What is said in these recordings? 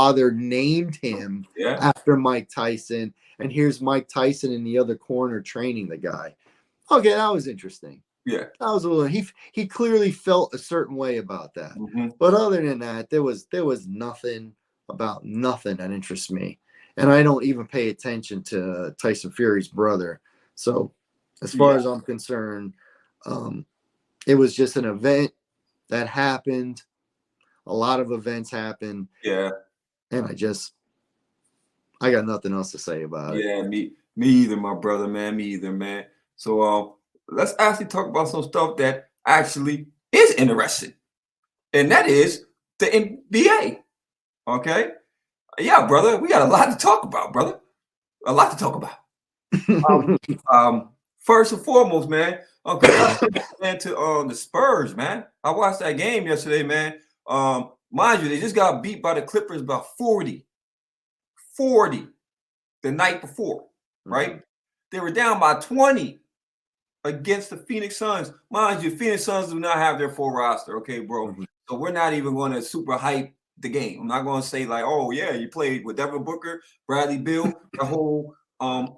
father named him Yeah. after Mike Tyson, and here's Mike Tyson in the other corner training the guy. Okay, that was interesting. Yeah. That was a little. He clearly felt a certain way about that. Mm-hmm. But other than that, there was nothing about nothing that interests me, and I don't even pay attention to Tyson Fury's brother. So, as far Yeah. as I'm concerned, it was just an event that happened. A lot of events happen, Yeah. and I got nothing else to say about it. Yeah. Me either, my brother, man. Me either, man. So let's actually talk about some stuff that actually is interesting, and that is the NBA. Okay. Yeah, brother. We got a lot to talk about, brother. A lot to talk about. Um, First and foremost, man, man, to the Spurs, man. I watched that game yesterday, man. Mind you, they just got beat by the Clippers by 40 the night before, right? Mhm. They were down by 20 against the Phoenix Suns. Mind you, Phoenix Suns do not have their full roster, okay, bro? Mhm. So we're not even going to super hype the game. I'm not going to say like, oh yeah, you played with Devin Booker, Bradley Beal, the whole they're all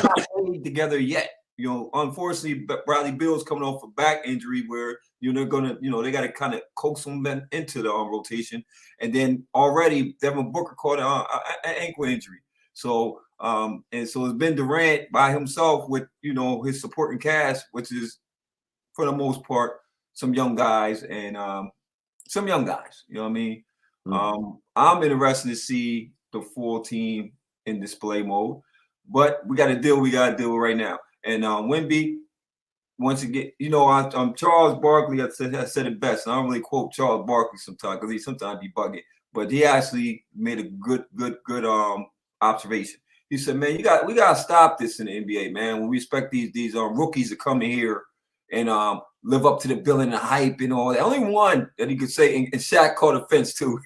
not played together yet. You know, unfortunately, Bradley Beal's coming off a back injury where they're gonna, they got to kind of coax him into the rotation, and then already Devin Booker caught an ankle injury. So and so it's been Durant by himself with his supporting cast, which is for the most part some young guys and some young guys. You know what I mean? Mhm. I'm interested to see the full team in display mode, but we got to deal. We got to deal with right now. And Wemby, once again, Charles Barkley. I said it best. And I don't really quote Charles Barkley sometimes because he sometimes be bugging, but he actually made a good observation. He said, "Man, we got to stop this in the NBA, man. When we expect these rookies to come in here and live up to the billing and hype and all that. Only one that he could say, and Shaq caught offense too.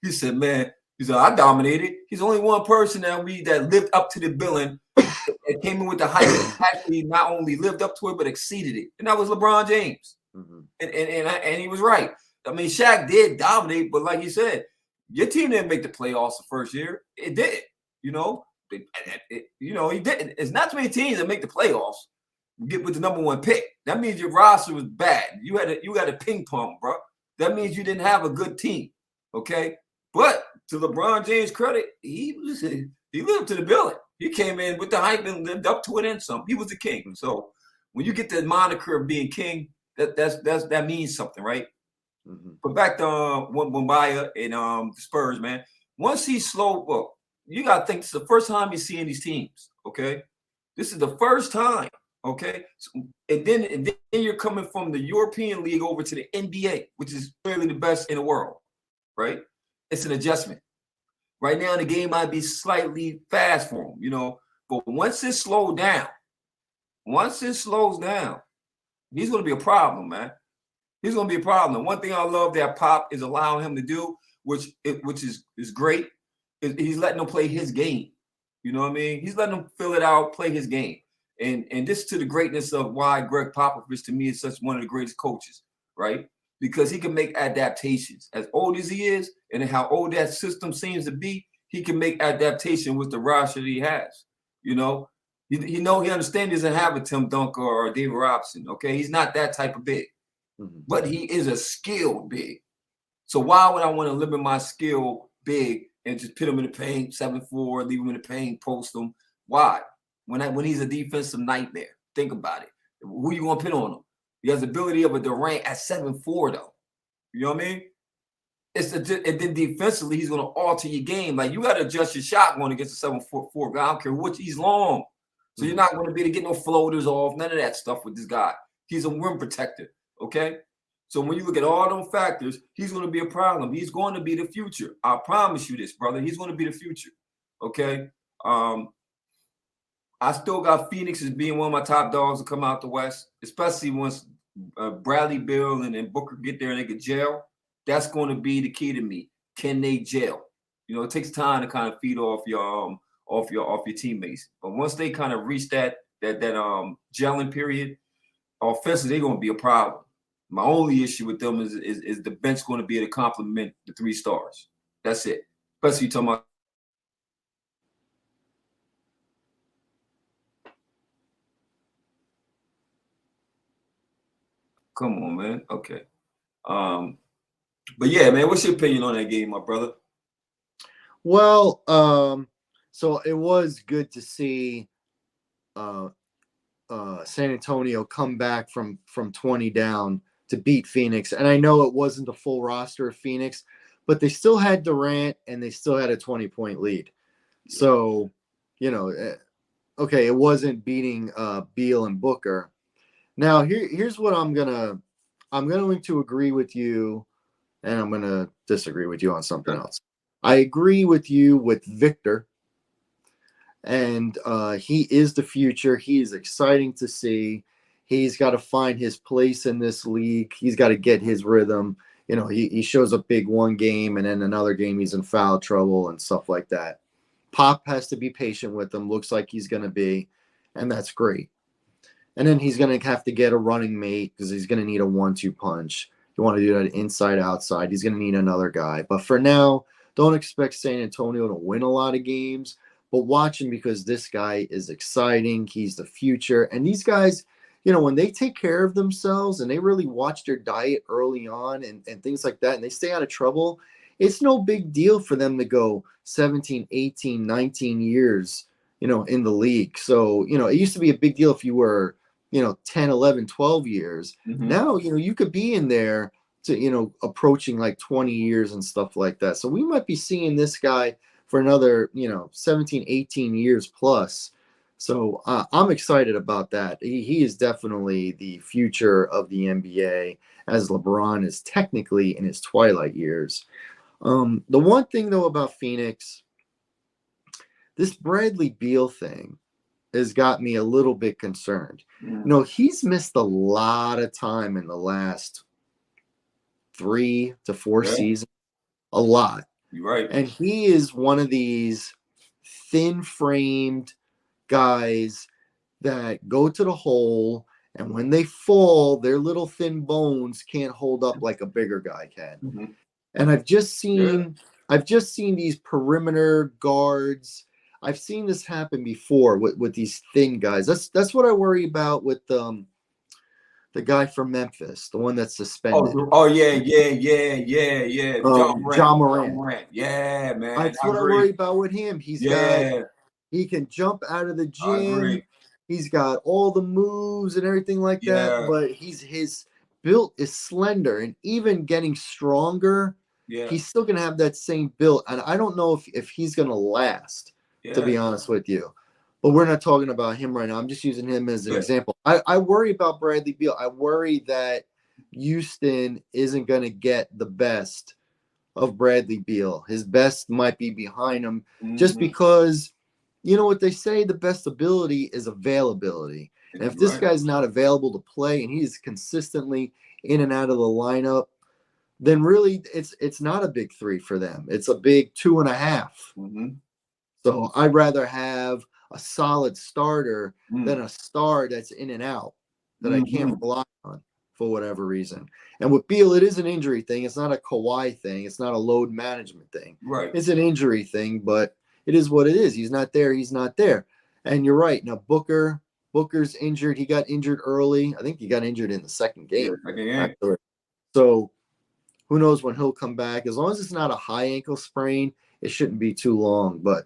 He said, man, he said, I dominated. He's only one person that lived up to the billing and came in with the hype and actually not only lived up to it, but exceeded it. And that was LeBron James. Mhm. And he was right. I mean, Shaq did dominate, but like you said, your team didn't make the playoffs the first year. It did. You know, he didn't. It's not too many teams that make the playoffs. Get with the number one pick. That means your roster was bad. You had a ping pong, bro. That means you didn't have a good team. Okay, but to LeBron James' credit, he lived to the billing. He came in with the hype and lived up to it and some. He was the king. So when you get the moniker of being king, that means something, right? Mhm. But back to Wembanyama and the Spurs, man. Once he slowed, well, you got to think this is the first time you're seeing these teams. Okay, this is the first time. Okay, and then you're coming from the European League over to the NBA, which is clearly the best in the world, right? It's an adjustment. Right now, the game might be slightly fast for him, but once it slows down, he's going to be a problem, man. He's going to be a problem. One thing I love that Pop is allowing him to do, which is great, is he's letting him play his game. You know what I mean? He's letting him fill it out, play his game. And this to the greatness of why Greg Popovich to me is such one of the greatest coaches, right? Because he can make adaptations. As old as he is, and how old that system seems to be, he can make adaptation with the roster that he has. You know, he understands he doesn't have a Tim Duncan or a David Robinson. Okay, he's not that type of big, Mhm. but he is a skilled big. So why would I want to limit my skill big and just put him in the paint, 7'4", leave him in the paint, post him? Why? When he's a defensive nightmare. Think about it. Who you gonna put on him? He has the ability of a Durant at 7'4", though. You know what I mean? And then defensively, he's gonna alter your game. Like you gotta adjust your shot going against a 7'4" guy. I don't care what he's long. So you're not going to be able to get no floaters off, none of that stuff with this guy. He's a rim protector. Okay. So when you look at all those factors, he's going to be a problem. He's going to be the future. I promise you this, brother. He's going to be the future. Okay. I still got Phoenix as being one of my top dogs to come out the West, especially once Bradley Beal and Booker get there and they get gel. That's going to be the key to me. Can they gel? It takes time to kind of feed off your teammates. But once they kind of reach that gelling period, offensively they're going to be a problem. My only issue with them is the bench going to be able to complement the 3 stars. That's it. Especially talking about. Come on, man. Okay. But yeah, man, what's your opinion on that game, my brother? Well, so it was good to see uh, San Antonio come back from 20 down to beat Phoenix. And I know it wasn't the full roster of Phoenix, but they still had Durant and they still had a 20-point lead. So, okay, it wasn't beating Beal and Booker. Now here's what I'm going to agree with you, and I'm gonna disagree with you on something else. I agree with you with Victor, and he is the future. He is exciting to see. He's got to find his place in this league. He's got to get his rhythm. He shows up big one game, and then another game he's in foul trouble and stuff like that. Pop has to be patient with him. Looks like he's going to be, and that's great. And then he's going to have to get a running mate because he's going to need a 1-2 punch. You want to do that inside, outside. He's going to need another guy. But for now, don't expect San Antonio to win a lot of games. But watch him because this guy is exciting. He's the future. And these guys, when they take care of themselves and they really watch their diet early on and things like that, and they stay out of trouble, it's no big deal for them to go 17, 18, 19 years, in the league. So, it used to be a big deal if you were, 10, 11, 12 years. Mm-hmm. Now, you could be in there to, approaching like 20 years and stuff like that. So we might be seeing this guy for another, 17, 18 years plus. So I'm excited about that. He is definitely the future of the NBA, as LeBron is technically in his twilight years. The one thing, though, about Phoenix, this Bradley Beal thing has got me a little bit concerned. He's missed a lot of time in the last 3 to 4 seasons, a lot. You're right. And he is one of these thin-framed guys that go to the hole, and when they fall, their little thin bones can't hold up like a bigger guy can. Mm-hmm. And I've just seen these perimeter guards. I've seen this happen before with these thin guys. That's what I worry about with the guy from Memphis, the one that's suspended. Yeah. Ja Morant. Yeah, man. That's what I worry about with him. He can jump out of the gym. He's got all the moves and everything like that, but his build is slender, and even getting stronger, he's still gonna have that same build. And I don't know if he's gonna last, to be honest with you. But we're not talking about him right now. I'm just using him as an example. I worry about Bradley Beal. I worry that Houston isn't going to get the best of Bradley Beal. His best might be behind him, just because, what they say, the best ability is availability. And if this guy's not available to play and he's consistently in and out of the lineup, then really it's not a big 3 for them. It's a big 2.5. So I'd rather have a solid starter than a star that's in and out that I can't rely on for whatever reason. And with Beal, it is an injury thing. It's not a Kawhi thing. It's not a load management thing. Right. It's an injury thing, but it is what it is. He's not there. He's not there. And you're right. Now, Booker's injured. He got injured early. I think he got injured in the second game. So who knows when he'll come back. As long as it's not a high ankle sprain, it shouldn't be too long. But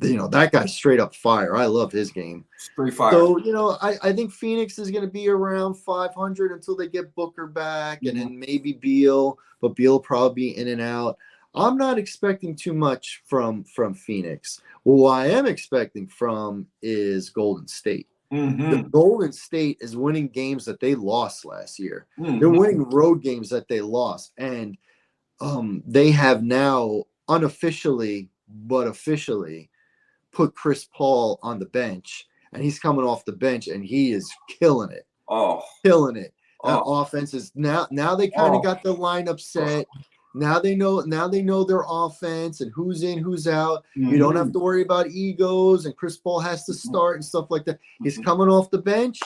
that guy's straight up fire. I love his game. Straight fire. So, I think Phoenix is going to be around 500 until they get Booker back, and then maybe Beal, but Beal will probably be in and out. I'm not expecting too much from Phoenix. Well, what I am expecting from is Golden State. The Golden State is winning games that they lost last year. They're winning road games that they lost, and they have now unofficially, but officially, put Chris Paul on the bench, and he's coming off the bench, and he is killing it. Killing it. That offense is now they kind of got the lineup set. Now they know their offense and who's in, who's out. You don't have to worry about egos, and Chris Paul has to start and stuff like that. He's coming off the bench,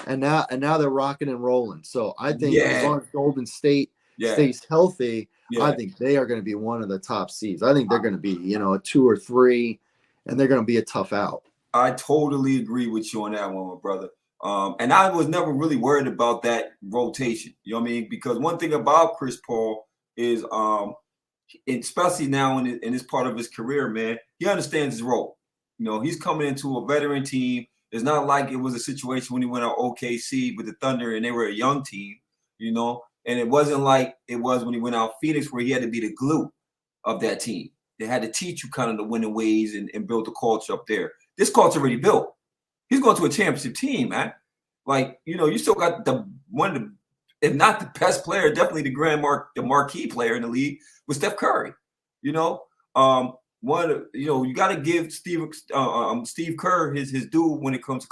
and now they're rocking and rolling. So I think as long as Golden State Yeah, stays healthy, I yeah. think they are going to be one of the top seeds. I think they're going to be, a 2 or 3, and they're going to be a tough out. I totally agree with you on that one, my brother. And I was never really worried about that rotation. You know what I mean? Because one thing about Chris Paul is, especially now in this part of his career, man, he understands his role. He's coming into a veteran team. It's not like it was a situation when he went out OKC with the Thunder and they were a young team, and it wasn't like it was when he went out Phoenix where he had to be the glue of that team. They had to teach you kind of the winning ways and build the culture up there. This culture already built. He's going to a championship team, man. Like, you still got one of the, if not the best player, definitely the marquee player in the league with Steph Curry. You got to give Steve Kerr his due when it comes to